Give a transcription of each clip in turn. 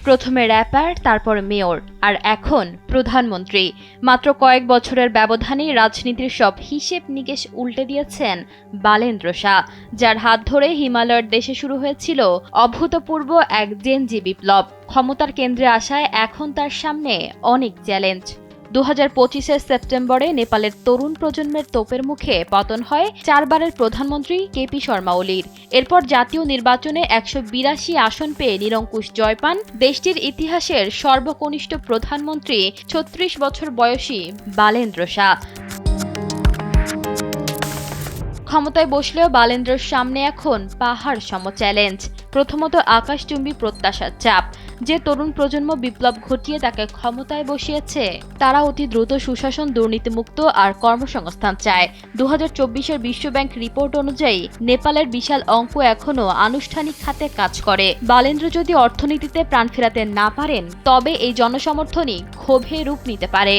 প্রথমে র্যাপার, তারপর মেয়র, আর এখন প্রধানমন্ত্রী। মাত্র কয়েক বছরের ব্যবধানে রাজনীতির সব হিসেব নিকেশ উল্টে দিয়েছেন বালেন্দ্র শাহ, যার হাত ধরে হিমালয়ের দেশে শুরু হয়েছিল অভূতপূর্ব এক জেনজি বিপ্লব। ক্ষমতার কেন্দ্রে আসায় এখন তার সামনে অনেক চ্যালেঞ্জ। 2025-এর সেপ্টেম্বরে নেপালের তরুণ প্রজন্মের তোপের মুখে পতন হয় 4 বারের প্রধানমন্ত্রী কেপি শর্মা ওলির। এরপর জাতীয় নির্বাচনে 182 আসন পেয়ে নিরঙ্কুশ জয় পান দেশটির ইতিহাসের সর্বকনিষ্ঠ প্রধানমন্ত্রী 36 বছর বয়সী বালেন্দ্র শাহ। ক্ষমতায় বসলেও বালেন্দ্রর সামনে এখন পাহাড় সম চ্যালেঞ্জ। প্রথমত আকাশচুম্বী প্রত্যাশার চাপ। যে তরুণ প্রজন্ম বিপ্লব ঘটিয়ে তাকে ক্ষমতায় বসিয়েছে, তারা অতি দ্রুত সুশাসন, দুর্নীতিমুক্ত আর কর্মসংস্থান চায়। 2024-এর বিশ্বব্যাংক রিপোর্ট অনুযায়ী নেপালের বিশাল অঙ্ক এখনও আনুষ্ঠানিক খাতে কাজ করে। বালেন্দ্র যদি অর্থনীতিতে প্রাণ ফেরাতে না পারেন, তবে এই জনসমর্থনই ক্ষোভে রূপ নিতে পারে।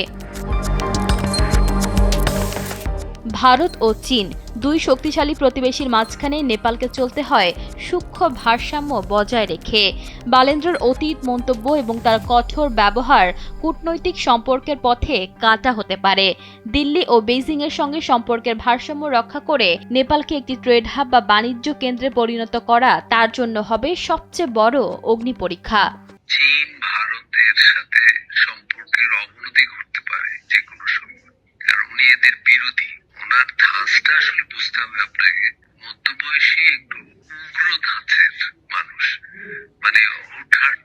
ভারত ও চীন, দুই শক্তিশালী প্রতিবেশীর মাঝখানে নেপালকে চলতে হয় সূক্ষ্ম ভারসাম্য বজায় রেখে। বালেন্দ্রর অতীত মন্তব্য এবং তার কঠোর ব্যবহার কূটনৈতিক সম্পর্কের পথে কাঁটা হতে পারে। দিল্লি ও বেইজিংয়ের সঙ্গে সম্পর্কের ভারসাম্য রক্ষা করে নেপালকে একটি ট্রেড হাব বা বাণিজ্য কেন্দ্রে পরিণত করা তার জন্য হবে সবচেয়ে বড় অগ্নিপরীক্ষা। চীন ভারতের সাথে সম্পর্কের অবনতি ঘটতে পারে যে কোনো সময়, কারণ উনি এদের বিরোধী। ওনার ধাঁচটা আসলে বুঝতে হবে আপনাকে। মধ্যবয়সী একটু উগ্র ধাঁচের মানুষ, মানে হুটহাট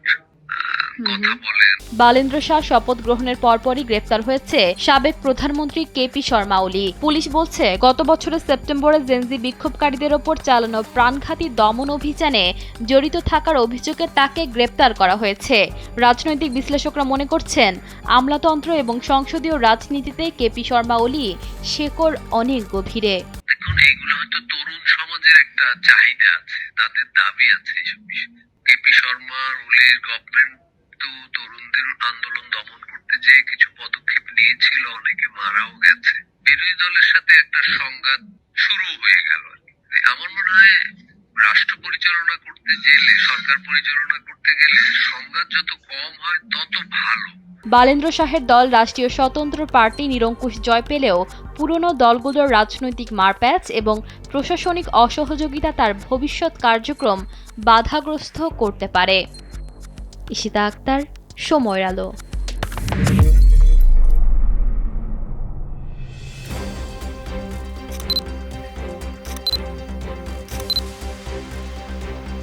কথা বলেন। বালেন্দ্র শাহ শপথ গ্রহণের পরপরই গ্রেফতার হয়েছে সাবেক প্রধানমন্ত্রী কেপি শর্মা ওলি। পুলিশ বলছে, গত বছরের সেপ্টেম্বরে জেনজি বিক্ষোভকারীদের ওপর চালানো প্রাণঘাতী দমন অভিযানে জড়িত থাকার অভিযোগে তাকে গ্রেপ্তার করা হয়েছে। রাজনৈতিক বিশ্লেষকরা মনে করছেন, আমলাতন্ত্র এবং সংসদীয় রাজনীতিতে কেপি শর্মা ওলি শেকড় অনেক গভীরে। দেখুন, এইগুলো হয়তো তরুণ সমাজের একটা চাহিদা আছে, তাদের দাবি আছে এইসব বিষয়ে। কেপি শর্মা ওলির গভর্নমেন্ট তো তরুণদের আন্দোলন দমন করতে যে কিছু পদক্ষেপ নিয়েছিল, অনেকে মারাও গেছে। বিরোধী দলের সাথে একটা সংঘাত শুরু হয়ে গেল। আমার মনে হয় রাষ্ট্র পরিচালনা করতে গেলে, সরকার পরিচালনা করতে গেলে সংঘাত যত কম হয় তত ভালো। বালেন্দ্র শাহের দল রাষ্ট্রীয় স্বতন্ত্র পার্টি নিরঙ্কুশ জয় পেলেও পুরনো দলগুলোর রাজনৈতিক মারপ্যাচ এবং প্রশাসনিক অসহযোগিতা তার ভবিষ্যৎ কার্যক্রম বাধাগ্রস্ত করতে পারে। ইশিতা আক্তার, সময়ের আলো।